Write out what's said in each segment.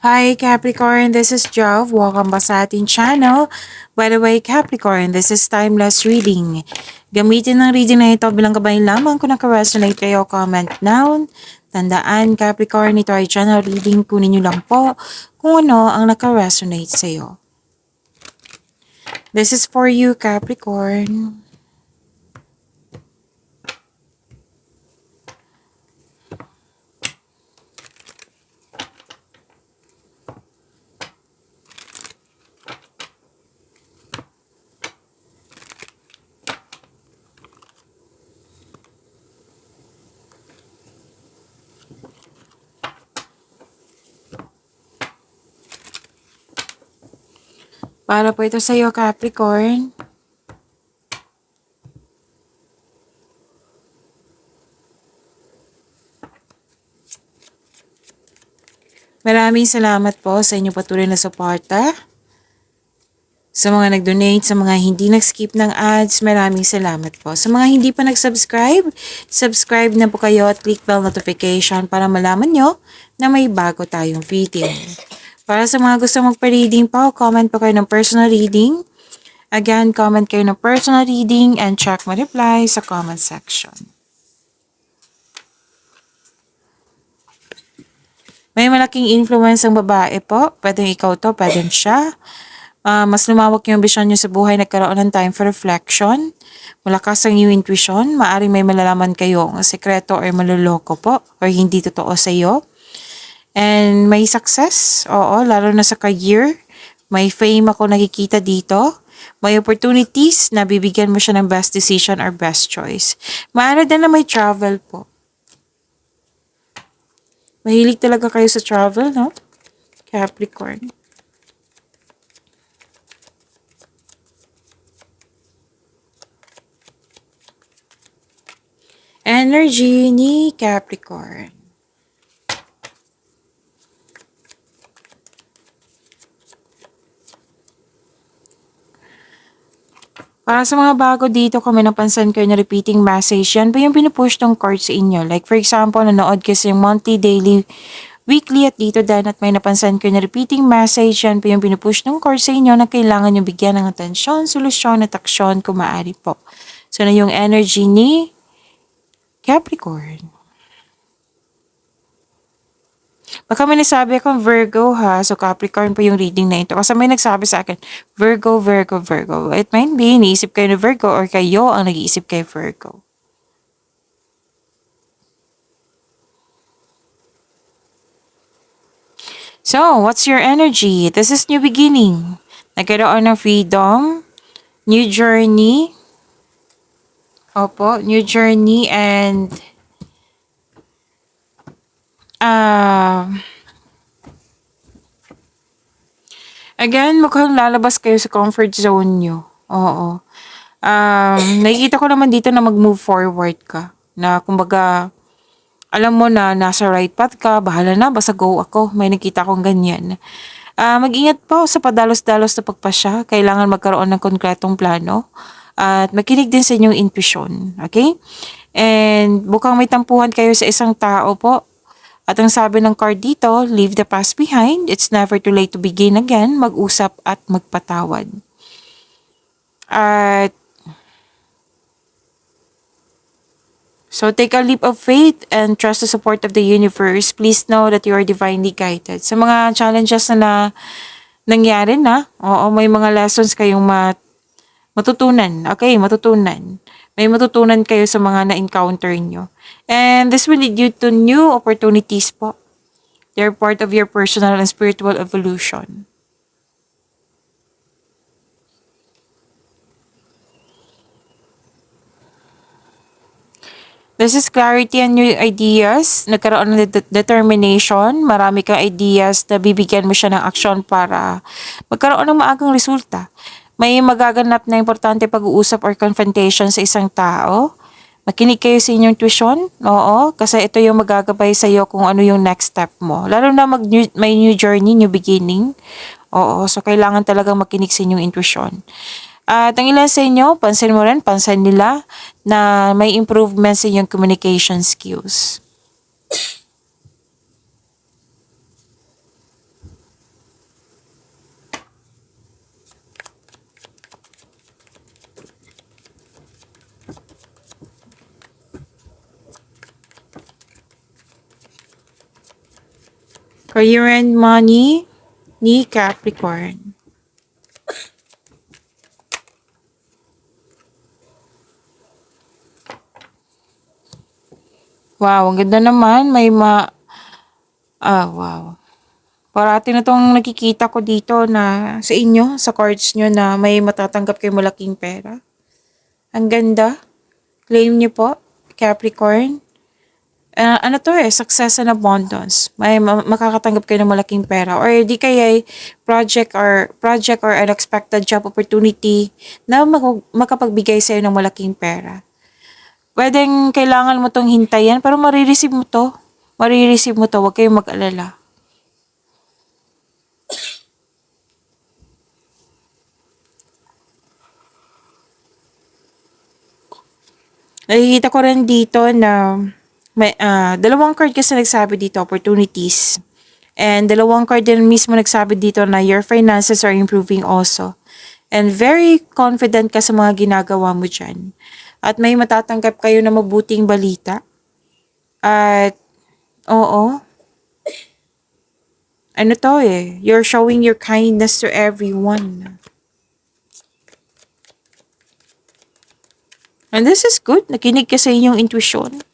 Hi Capricorn, this is Jove. Welcome back sa ating channel. By the way, Capricorn, this is timeless reading. Gamitin ng reading na ito bilang gabay lamang kung naka-resonate kayo, comment down. Tandaan, Capricorn, ito ay channel reading. Kunin nyo lang po kung ano ang naka-resonate sa iyo. This is for you, Capricorn. Para po ito sa iyo, Capricorn. Maraming salamat po sa inyo patuloy na suporta. Sa mga nag-donate, sa mga hindi nag-skip ng ads, maraming salamat po. Sa mga hindi pa nag-subscribe, subscribe na po kayo at click bell notification para malaman nyo na may bago tayong video. Para sa mga gusto magpa-reading po, comment po kayo ng personal reading. Again, comment kayo ng personal reading and check my reply sa comment section. May malaking influence ang babae po. Pwedeng ikaw to, pwedeng siya. Mas lumawak yung vision nyo sa buhay, nagkaroon ng time for reflection. Malakas ang iyong intuition. Maaring may malalaman kayo ang sekreto or maluloko po or hindi totoo sa iyo. And may success. Oo, lalo na sa career. May fame ako nakikita dito. May opportunities na bibigyan mo siya ng best decision or best choice. Maaari din na may travel po. Mahilig talaga kayo sa travel, no? Capricorn. Energy ni Capricorn. Para sa mga bago dito, kung may napansin kayo na repeating message, yan po yung pinupush ng card sa inyo. Like for example, nanood kasi yung monthly, daily, weekly at dito din at may napansin kayo na repeating message, yan po yung pinupush ng card sa inyo na kailangan nyo bigyan ng atensyon, solusyon at aksyon kung maaari po. So na yung energy ni Capricorn. Baka may nasabi akong Virgo ha. So Capricorn po yung reading na ito. Kasi may nagsabi sa akin, Virgo, Virgo, Virgo. It might be, iniisip kayo na Virgo or kayo ang nag-iisip kay Virgo. So, what's your energy? This is new beginning. Nagkaroon ng freedom, new journey. Opo, new journey and again, mukhang lalabas kayo sa comfort zone nyo. Oo. Nakikita ko naman dito na mag-move forward ka. Na kumbaga, alam mo na nasa right path ka, bahala na, basta go ako. May nakita akong ganyan. Mag-ingat po sa padalos-dalos na pagpasya. Kailangan magkaroon ng konkretong plano. At makinig din sa inyong intuition. Okay? And mukhang may tampuhan kayo sa isang tao po. At ang sabi ng card dito, leave the past behind. It's never too late to begin again. Mag-usap at magpatawad. At so take a leap of faith and trust the support of the universe. Please know that you are divinely guided. Sa mga challenges na nangyari na, oo, may mga lessons kayong matutunan. Okay, matutunan. May matutunan kayo sa mga na-encounter nyo. And this will lead you to new opportunities po. They're part of your personal and spiritual evolution. This is clarity and new ideas. Nagkaroon ng determination. Marami kang ideas na bibigyan mo siya ng aksyon para magkaroon ng maagang resulta. May magaganap na importante pag-uusap or confrontation sa isang tao. Makinig kayo sa inyong tuition. Oo, kasi ito yung magagabay sa iyo kung ano yung next step mo. Lalo na may new journey, new beginning. Oo, so kailangan talagang makinig sa inyong intuition. At ang ilan sa inyo, pansin mo rin, pansin nila na may improvement sa inyong communication skills. Career and money ni Capricorn. Wow, ang ganda naman. Wow. Parati na tong nakikita ko dito na sa inyo, sa cards nyo na may matatanggap kayo malaking pera. Ang ganda. Claim niyo po, Capricorn. Ano to success and abundance. May makakatanggap kayo ng malaking pera. Or di kaya project or unexpected job opportunity na makapagbigay sa'yo ng malaking pera. Pwedeng kailangan mo tong hintayin, pero marireceive mo to. Marireceive mo to, huwag kayong mag-alala. Nakikita ko rin dito na may dalawang card kasi nagsabi dito, opportunities. And dalawang card din mismo nagsabi dito na your finances are improving also. And very confident ka sa mga ginagawa mo dyan. At may matatanggap kayo na mabuting balita. At, oo. Ano to you're showing your kindness to everyone. And this is good. Nakinig ka sa inyong intuition.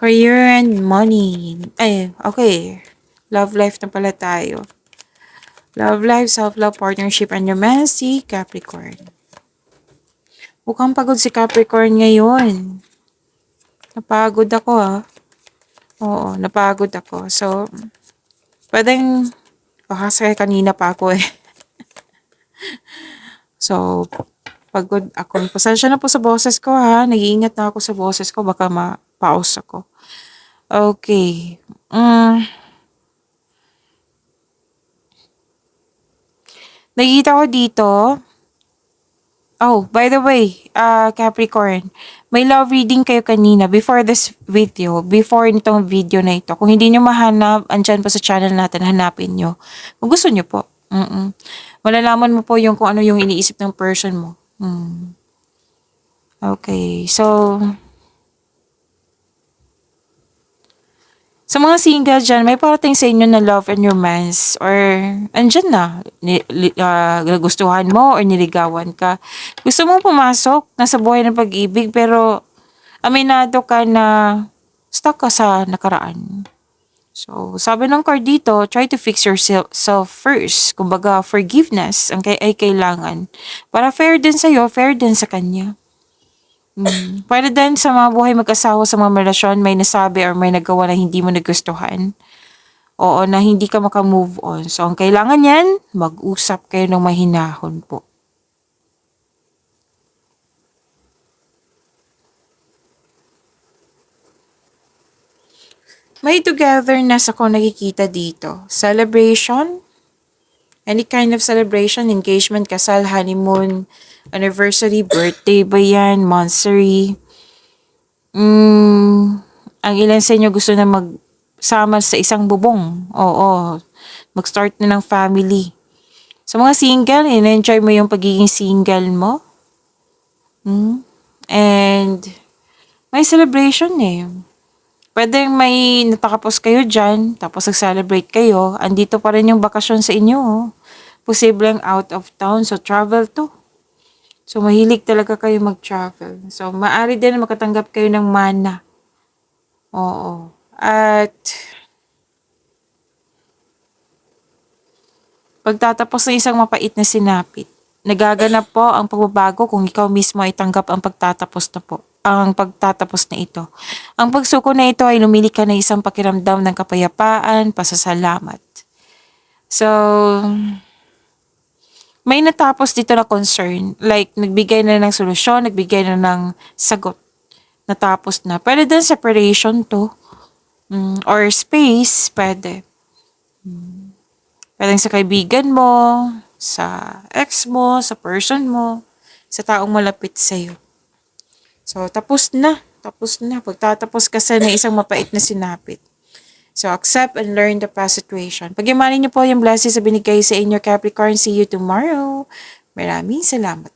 Career and money. Okay. Love life na pala tayo. Love life, self-love, partnership, and romance, si Capricorn. Mukhang pagod si Capricorn ngayon. Napagod ako Oo, napagod ako. So, pwedeng, kasi kanina pa ako So, pagod ako. Pasensya na po sa boses ko Nag-iingat na ako sa boses ko. Baka ma-pause ako. Okay. Nakikita ko dito. Oh, by the way, Capricorn, may love reading kayo kanina before this video, before nitong video na ito. Kung hindi nyo mahanap, andyan po sa channel natin, hanapin nyo. Kung gusto nyo po. Malalaman mo po yung kung ano yung iniisip ng person mo. Okay, so sa mga single dyan, may parating sa inyo na love and romance or andyan na, nagustuhan mo or niligawan ka. Gusto mong pumasok, nasa buhay ng pag-ibig, pero aminado ka na stuck ka sa nakaraan. So, sabi ng card dito, try to fix yourself first. Kumbaga, forgiveness ay kailangan. Para fair din sa'yo, fair din sa kanya. Pwede din sa mga buhay mag-asawa sa mga relasyon, may nasabi or may nagawa na hindi mo nagustuhan. Oo, na hindi ka maka-move on. So, ang kailangan yan, mag-usap kayo ng mahinahon po. May togetherness ako nakikita dito. Celebration, any kind of celebration, engagement, kasal, honeymoon, anniversary, birthday ba yan, monthsary. Ang ilan sa inyo gusto na magsama sa isang bubong. Oo, mag-start na ng family. Sa mga single, in-enjoy mo yung pagiging single mo. And may celebration Pwede may natakapos kayo dyan, tapos nag-celebrate kayo, andito pa rin yung bakasyon sa inyo. Posibleng out of town, so travel to. So, mahilig talaga kayo mag-travel. So, maaari din na makatanggap kayo ng mana. Oo. At, pagtatapos ng isang mapait na sinapit, nagaganap po ang pagbabago kung ikaw mismo ay tanggap ang pagtatapos na ito. Ang pagsuko na ito ay lumili ka ng isang pakiramdam ng kapayapaan, pasasalamat. So, may natapos dito na concern. Like, nagbigay na ng solusyon, nagbigay na ng sagot. Natapos na. Pwede din separation to. Or space, pwede. Pwede sa kaibigan mo, sa ex mo, sa person mo, sa taong malapit sa'yo. So, tapos na. Pagtatapos kasi ng isang mapait na sinapit. So, accept and learn the past situation. Pagyamanin niyo po yung blessings na binigay sa inyo, Capricorn. See you tomorrow. Maraming salamat.